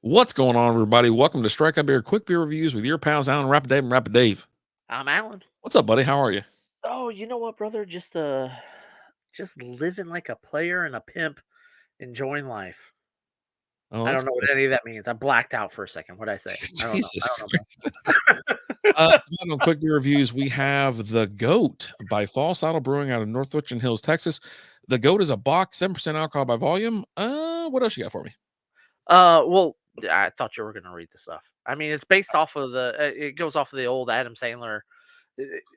What's going on, everybody? Welcome to Strikeout Beer Quick Beer Reviews with your pals Alan, Rapid Dave, and Rapid Dave. I'm Alan. What's up, buddy? How are you? Oh, you know what, brother? Just living like a player and a pimp, enjoying life. Oh, I that's don't know good. what any of that means. I blacked out for a second. What'd I say? I don't know. I Jesus don't know, Christ. man. Tonight on Quick Beer Reviews, we have The Goat by False Idol Brewing out of North Richland Hills, Texas. The Goat is a Bock, 7% alcohol by volume. What else you got for me? Well, I thought you were gonna read the stuff. I mean, it's based off of it goes off of the old Adam Sandler.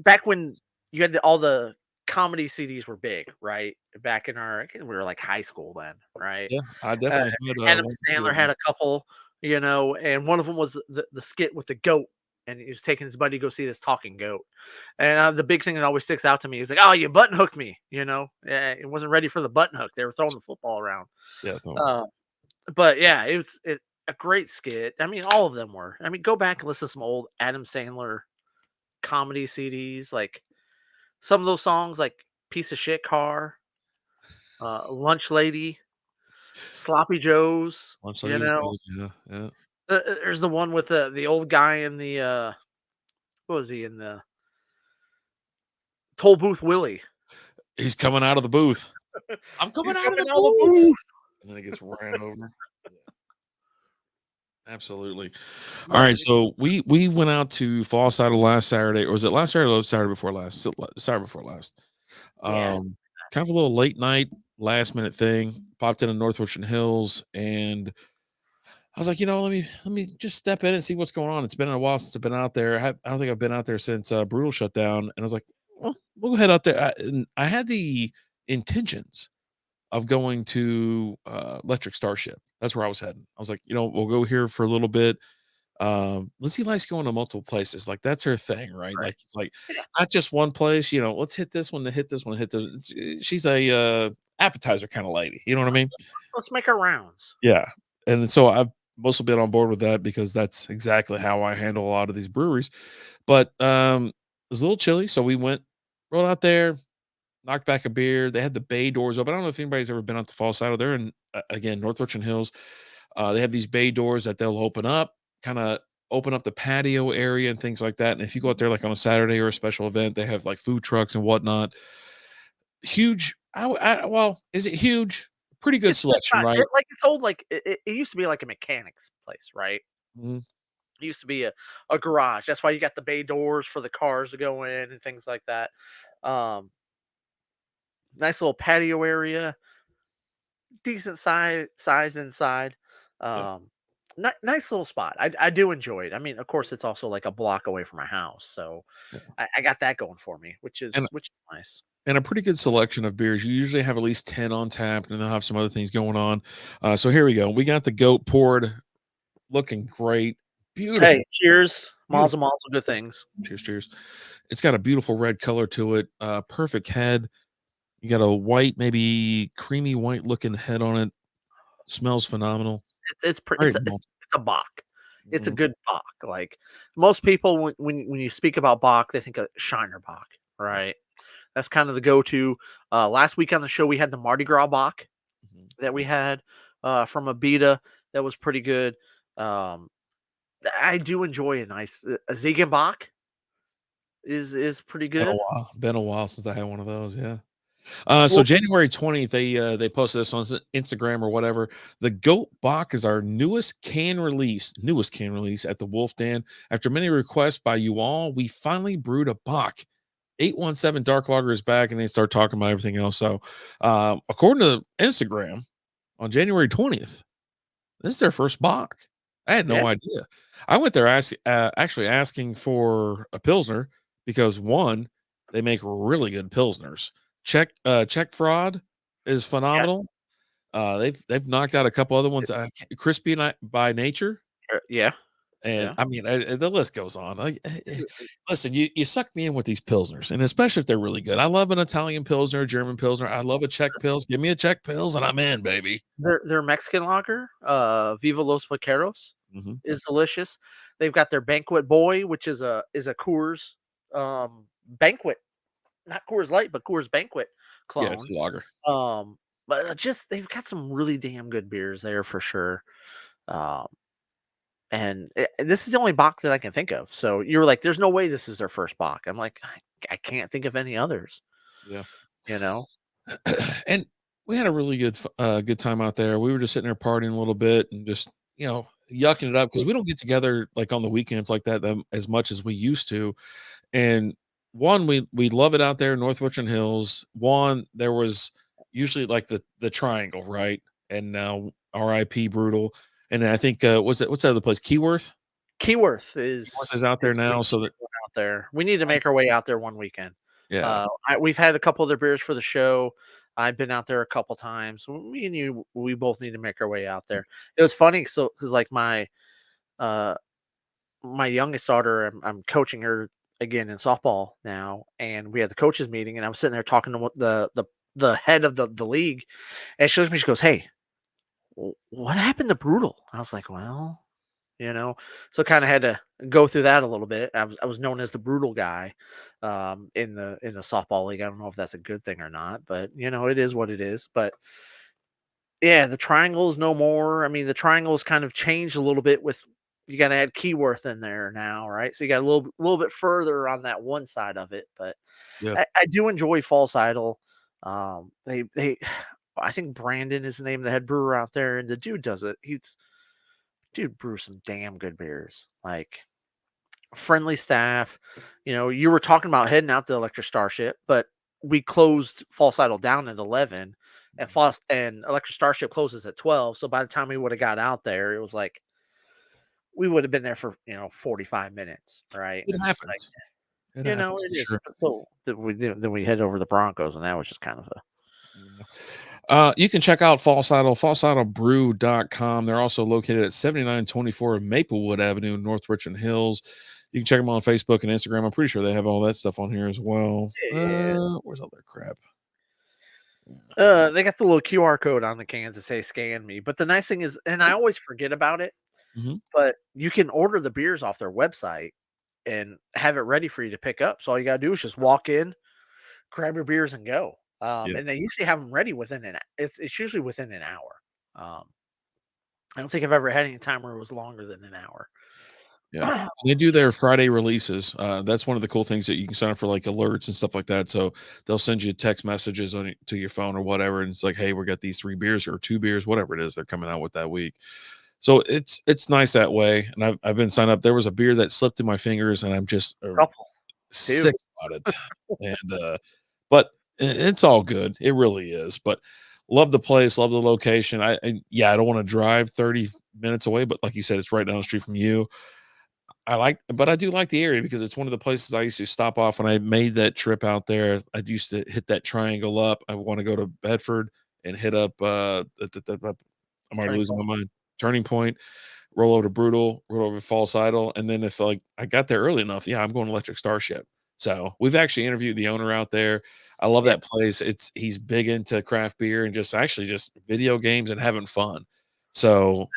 Back when you had all the comedy CDs were big, right? Back in I think we were like high school then, right? Yeah, I Uh, definitely had Adam one or two Sandler of them. had a couple, and one of them was the skit with the goat, and he was taking his buddy to go see this talking goat. And the big thing that always sticks out to me is like, "Oh, you button hooked me," It wasn't ready for the button hook. They were throwing the football around. Yeah, Uh, but yeah, it a great skit. I mean, all of them were. I mean, go back and listen to some old Adam Sandler comedy CDs, like some of those songs, like "Piece of Shit Car," "Lunch Lady," "Sloppy Joe's." once You lady was know, good. Yeah, yeah. There's the one with the old guy in the what was he in the Toll Booth Willie? He's coming out of the booth. I'm He's coming out of coming the out of the booth. booth. And then he gets ran over. Absolutely. All But right, so we went out to False Idol last Saturday, or was it last Saturday or Saturday before last? Saturday before last. yes, Kind of a little late night, last minute thing. Popped into North Richland Hills, and I was like, let me just step in and see what's going on. It's been a while since I've been out there. I don't think I've been out there since Brutal shut down, and I was like, well, we'll head out there. And I had the intentions of going to Electric Starship. That's where I was heading. I was like, we'll go here for a little bit. Lizzie likes going to multiple places. Like that's her thing, right? right. Like it's like Yeah, not just one place. Let's hit this one to hit this one, hit this. She's a appetizer kind of lady. You know what I mean? let's make our rounds. Yeah. And so I've mostly been on board with that because that's exactly how I handle a lot of these breweries. But it was a little chilly, so we rode out there, knocked back a beer. They had the bay doors open. I don't know if anybody's ever been out to Falls Idol. They're in again North Richland Hills. They have these bay doors that they'll open up, kind of open up the patio area and things like that. And if you go out there like on a Saturday or a special event, they have like food trucks and whatnot. Huge. Well, is it huge? Pretty good It's selection, not right? like it's old. Like it used to be like a mechanics place, right? Mhm. It used to be a garage. That's why you got the bay doors for the cars to go in and things like that. Um, Nice little patio area, decent size inside. Yeah. Um, Nice little spot. I do enjoy it. I mean, of course, it's also like a block away from my house, so Yeah. I got that going for me, which And is nice. and a pretty good selection of beers. You usually have at least 10 on tap, and they'll have some other things going on. So here we go. We got the goat poured, looking great. Hey, Beautiful, cheers, beautiful. Mazel, good things. Cheers, cheers. It's got a beautiful red color to it. Perfect head. You got a white, maybe creamy white looking head on it. Smells phenomenal. Great malt. It's a Bock. It's a Mhm. good Bock. Like most people, when you speak about Bock, they think of Shiner Bock, Yeah. right? That's kind of the go-to. Last week on the show, we had the Mardi Gras Bock Mhm. that we had from Abita. That was pretty good. Um, I do enjoy a Ziegenbach is pretty Been a good. while. Been a while since I had one of those. Yeah. So Well, January 20th, they posted this on Instagram or whatever. The Goat Bock is our newest can release at the Wolf Den. After many requests by you all, we finally brewed a Bock. 817 Dark Lager is back, and they start talking about everything else. So, according to Instagram, on January 20th, this is their first Bock. I had yeah, no idea. I went there actually asking for a Pilsner because one, they make really good Pilsners. Czech Fraud is yeah, phenomenal. They've knocked out a couple other ones. Crispy by Nature, yeah, and yeah. I mean the list goes on. Listen, you suck me in with these Pilsners, and especially if they're really good. I love an Italian Pilsner, German Pilsner. I love a Czech Pils. Give me a Czech Pils, and I'm in, baby. Their Mexican lager, Viva Los Vaqueros, Mhm. is delicious. They've got their Banquet Boy, which is a Coors Banquet, not Coors Light, but Coors Banquet Yeah, it's clone. a lager. But just they've got some really damn good beers there for sure. Um, This is the only Bock that I can think of. So you were like, "There's no way this is their first Bock." I'm like, I can't think of any others. Yeah. You know? And we had a really good time out there. We were just sitting there partying a little bit and just, yucking it up because we don't get together like on the weekends like that as much as we used to. And one, we love it out there, North Richland Hills. One, there was usually like the triangle, right? And now RIP brutal. And then I think what's that other place? Keyworth? Keyworth Keyworth is out there is we now. need So to that go out there. We need to make our way out there one weekend. yeah. We've had a couple other beers for the show. I've been out there a couple times. Me and you, we both need to make our way out there. It was funny, so because like uh my youngest daughter, I'm coaching her again in softball now, and we had the coaches meeting, and I was sitting there talking to the head of the league, and she looks at me, she goes, "Hey, what happened to Brutal?" I was like, "Well, you know," so kind of had to go through that a little bit. I was known as the brutal guy, in the softball league. I don't know if that's a good thing or not, but it is what it is. But yeah, the triangle's no more. I mean, the triangle's kind of changed a little bit with you got to add Keyworth in there now, right? So you got a little bit further on that one side of it, but Yeah. I do enjoy False Idol. They I think Brandon is the name of the head brewer out there, and the dude does it. Dude brews some damn good beers. Like friendly staff. You were talking about heading out the Electric Starship, but we closed False Idol down at 11, and Electric Starship closes at 12. So by the time we would have got out there, it was like we would have been there for 45 minutes, right? And It it's just like happens. It happens it for is. sure. So then we head over to the Broncos, and that was just kind of a Yeah. You can check out False Idol, falseidolbrew.com. They're also located at 7924 Maplewood Avenue, North Richland Hills. You can check them on Facebook and Instagram. I'm pretty sure they have all that stuff on here as well. yeah. Where's all their crap? They got the little QR code on the cans to say "scan me," but the nice thing is, and I always forget about it, Mhm. but you can order the beers off their website and have it ready for you to pick up. So all you gotta do is just walk in, grab your beers, and go. Yeah. And they usually have them ready within it's usually within an hour. Um, I don't think I've ever had any time where it was longer than an hour. Yeah. They do their Friday releases. That's one of the cool things that you can sign up for like alerts and stuff like that. So they'll send you text messages to your phone or whatever. And it's like, hey, we got these 3 beers or 2 beers, whatever it is they're coming out with that week. So it's nice that way. And I've been signed up. There was a beer that slipped through my fingers and I'm just Couple too. sick about it. And but it's all good. It really is. But love the place, love the location. Yeah, I don't want to drive 30 minutes away, but like you said, it's right down the street from you. But I do like the area because it's one of the places I used to stop off when I made that trip out there. I used to hit that triangle up. I want to go to Bedford and hit up I'm already Turning losing point. my mind. Turning Point, roll over to Brutal, roll over to False Idol, and then if like I got there early enough, yeah, I'm going to Electric Starship. So we've actually interviewed the owner out there. I love Yeah, that place. He's big into craft beer and just video games and having fun. So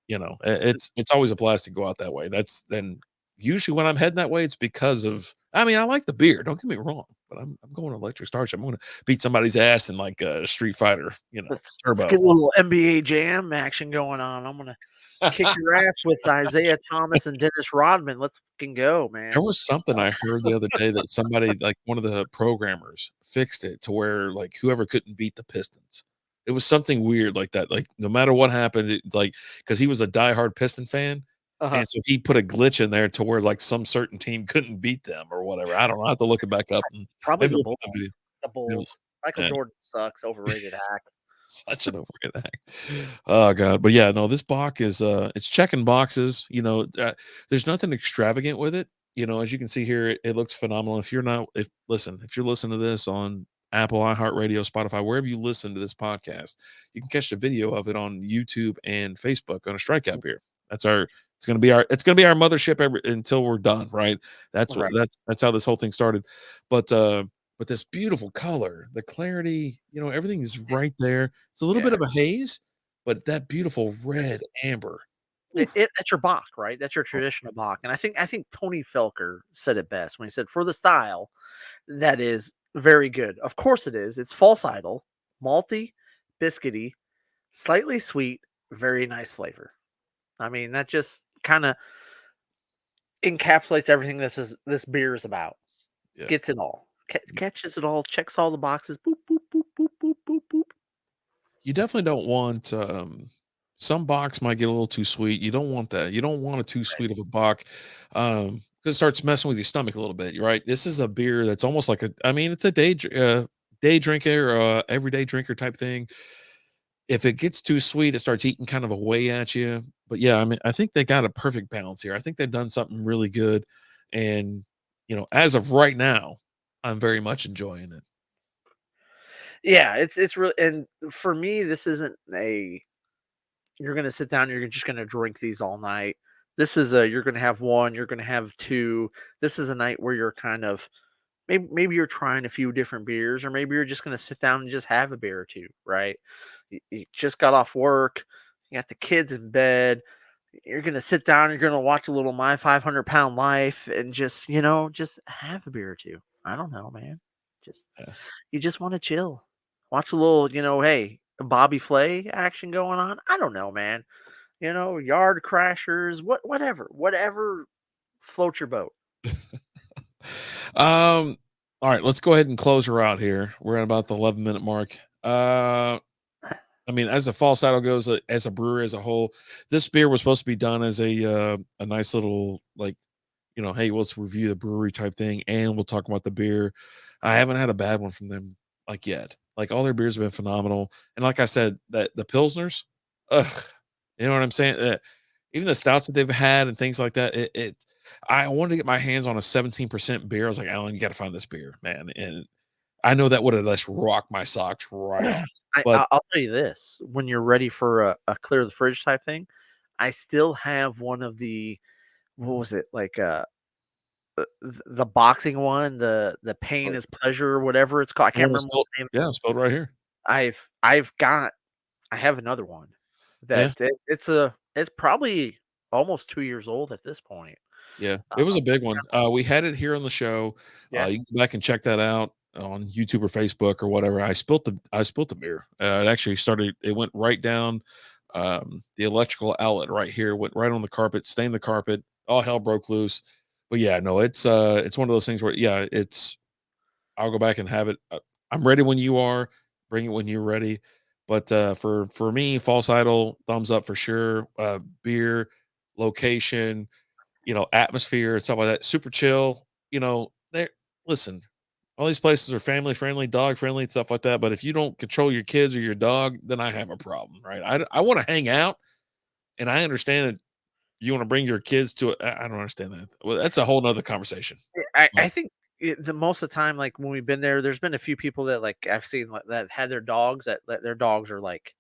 it's always a blast to go out that way. That's then usually when I'm heading that way, it's because of I mean, I like the beer, don't get me wrong, but I'm going to Electric Starship. I'm gonna beat somebody's ass in like a Street Fighter, let's turbo. get a little NBA Jam action going on. I'm gonna kick your ass with Isaiah Thomas and Dennis Rodman. Let's fucking go, There man. was something I heard the other day that somebody, like one of the programmers, fixed it to where like whoever couldn't beat the Pistons. It was something weird like that. Like no matter what happened, like because he was a diehard Piston fan, Uh-huh. and so he put a glitch in there to where like some certain team couldn't beat them or whatever. I don't know. I have to look it back up and Probably maybe the we'll Bulls. put the video. The It Bulls. Michael was, Jordan sucks. Overrated hack. such an overrated act. Oh god, but yeah, no, this Bach is it's checking boxes. There's nothing extravagant with it. As you can see here, it looks phenomenal. If you're listening to this on Apple, iHeartRadio, Spotify, wherever you listen to this podcast, you can catch the video of it on YouTube and Facebook on a Strikeout beer. That's our it's gonna be our mothership until we're done, right? That's what Right. that's how this whole thing started. But but this beautiful color, the clarity, everything is right there. It's a little bit Yeah. of a haze, but that beautiful red amber. Oof. That's your Bach, right? That's your traditional Bach. And I think Tony Felker said it best when he said, for the style, that is very good. Of course it is. It's false idol, malty, biscuity, slightly sweet, very nice flavor. I mean, that just kind of encapsulates everything this beer is about. Yeah. Gets it all. Catches it all, checks all the boxes. Boop, boop, boop, boop, boop, boop, boop. You definitely don't want, some Bocks might get a little too sweet. You don't want that. You don't want a too sweet of a Bock, 'cause it starts messing with your stomach a little bit, right? This is a beer that's almost like a I mean, it's a day drinker, everyday drinker type thing. If it gets too sweet, it starts eating kind of away at you. But yeah, I mean, I think they got a perfect balance here. I think they've done something really good. And, as of right now, I'm very much enjoying it. Yeah, it's really, and for me, this isn't a you're gonna sit down, you're just gonna drink these all night. This is a you're gonna have one, you're gonna have two. This is a night where you're kind of maybe you're trying a few different beers, or maybe you're just gonna sit down and just have a beer or two, right? You just got off work, you got the kids in bed, you're gonna sit down, you're gonna watch a little My 500 Pound Life, and just have a beer or two. I don't know, man. Just Yeah. you just want to chill, watch a little, hey, Bobby Flay action going on. I don't know, man. Yard crashers, whatever floats your boat. Um, all right, let's go ahead and close her out here. We're at about the 11-minute mark. I mean, as a false idol goes, as a brewery as a whole, this beer was supposed to be done as a nice little like, hey, let's review the brewery type thing, and we'll talk about the beer. I haven't had a bad one from them like yet. Like all their beers have been phenomenal, and like I said, that the pilsners, ugh, you know what I'm saying? Even the stouts that they've had and things like that. I wanted to get my hands on a 17% beer. I was like, Alan, you got to find this beer, man. And I know that would have just rocked my socks right off. I, But I'll tell you this: when you're ready for a clear the fridge type thing, I still have one of the what was it like the boxing one, the pain is pleasure or whatever it's called. I the can't one that's remember what spelled, the name. yeah, spelled right here. I've got I have another one Yeah, it's probably almost 2 years old at this point. yeah, it was a big It's one. kinda We had it here on the show. yeah. You can go back and check that out on YouTube or Facebook or whatever. I spilt the beer. It actually started. It went right down the electrical outlet right here. Went right on the carpet, stained the carpet. All hell broke loose. But yeah, no, it's one of those things where yeah, it's I'll go back and have it. I'm ready when you are. Bring it when you're ready. But for me, False Idol, thumbs up for sure. Beer, location, atmosphere and stuff like that. Super chill. They listen. All these places are family friendly, dog friendly, stuff like that. But if you don't control your kids or your dog, then I have a problem, right? I want to hang out, and I understand that you want to bring your kids to it. I don't understand that. Well, that's a whole nother conversation. I think the most of the time, like when we've been there, there's been a few people that like I've seen that had their dogs that their dogs are like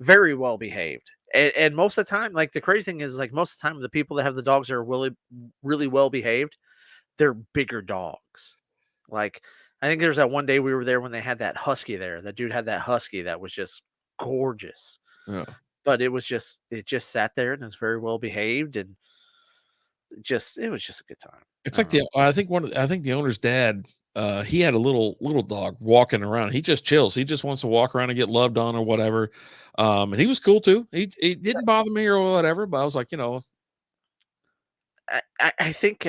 very well behaved. And most of the time, like the crazy thing is, like most of the time, the people that have the dogs that are really well behaved, they're bigger dogs. Like I think there's that one day we were there when they had that husky there. That dude had that husky that was just gorgeous. Yeah. But it just sat there and was very well behaved, and it was just a good time. It's I like don't know. I think the owner's dad, he had a little dog walking around. He just chills. He just wants to walk around and get loved on or whatever. And he was cool too. He didn't bother me or whatever, but I was like, I think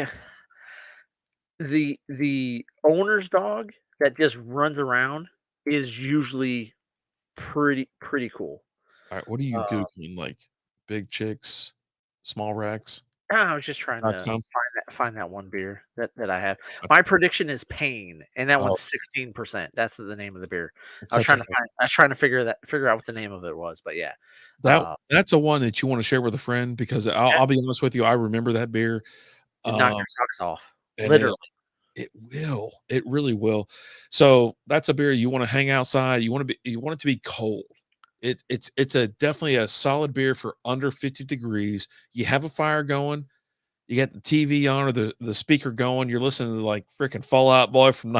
the owner's dog that just runs around is usually pretty cool. all right, what are you Uh, Googling? Like big chicks, small racks. I was just trying to .com? find that one beer that I have. My prediction is Pain, and that Oh, one's 16%. That's the name of the beer. it's such a I was trying to figure out what the name of it was, but yeah. that Uh, that's a one that you want to share with a friend because yeah, I'll be honest with you, I remember that beer. it knocked Um, your socks off, and literally. it will. It really will. So that's a beer you want to hang outside. You want it to be cold. It's a definitely a solid beer for under 50 degrees. You have a fire going, you got the TV on or the speaker going, you're listening to like freaking Fallout Boy from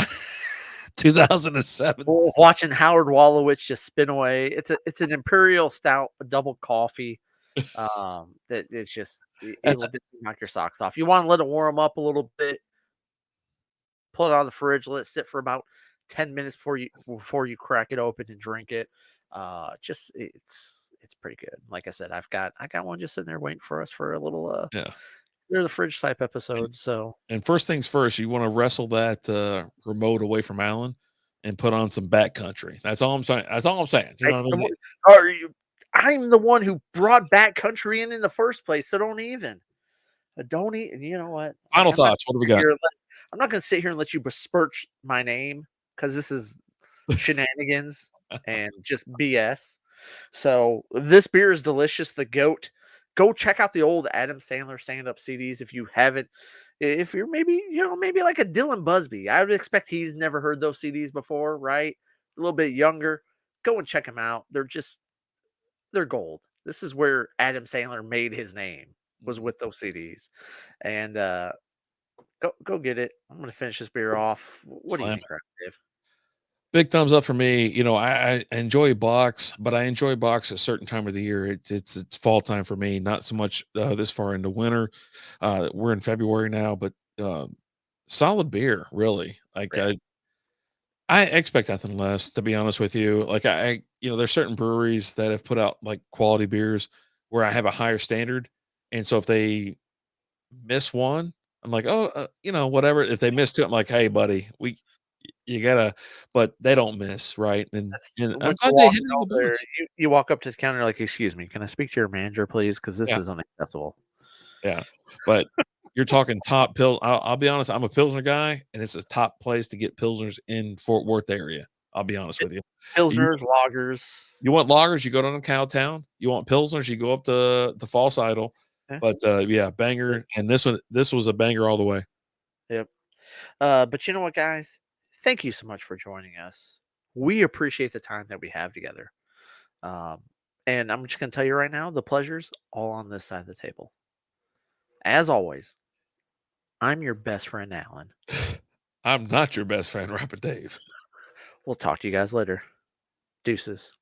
2007. Watching Howard Wolowitz just spin away. It's an imperial stout, a double coffee. That it's just That's it'll just knock your socks off. You want to let it warm up a little bit, pull it out of the fridge, let it sit for about 10 minutes before you crack it open and drink it. Just it's pretty good. Like I said, I got one just sitting there waiting for us for a little Yeah. they're the fridge type And episode. So and first things first, you wanna wrestle that, remote away from Alan and put on some backcountry. That's all I'm saying. That's all I'm saying. You I, know what I mean? are you? I'm the one who brought backcountry in the first place. So don't even. Don't even. You know what? Final I'm not thoughts. What do we sit got? here. I'm not going to sit here and let you besmirch my name because this is shenanigans and just BS. So this beer is delicious. The goat. Go check out the old Adam Sandler stand-up CDs if you haven't. If you're maybe, maybe like a Dylan Busby. I would expect he's never heard those CDs before, right? A little bit younger. Go and check them out. They're gold. This is where Adam Sandler made his name, was Mhm. with those CDs. And go get it. I'm gonna finish this beer off. What do you Slam think, Dave? Big thumbs up for me. I enjoy box, but I enjoy box at a certain time of the year. It's fall time for me, not so much this far into winter. We're in February now, but solid beer, really. Like Yeah. I expect nothing less, to be honest with you. Like there's certain breweries that have put out like quality beers where I have a higher standard, and so if they miss one, I'm like, oh, whatever. If they miss two, I'm like, hey, buddy, you gotta, but they don't miss, right? And That's and I'm when you're glad they hit walking it on the over there, boards. you walk up to the counter like, "Excuse me, can I speak to your manager, please? Because this Yeah, is unacceptable." yeah. But you're talking top pill. I'll be honest, I'm a Pilsner guy, and it's a top place to get Pilsners in Fort Worth area. I'll be honest with you. You Pilsners, lagers. you want lagers, you go down to Cowtown. You want Pilsners, you go up to False Idol. Yeah, But yeah, yep, banger. And this was a banger all the way. yep. But you know what, guys? Thank you so much for joining us. We appreciate the time that we have together. Um, and I'm just gonna tell you right now, the pleasure's all on this side of the table. As always, I'm your best friend, Alan. I'm not your best friend, Rapid Dave. We'll talk to you guys later. Deuces.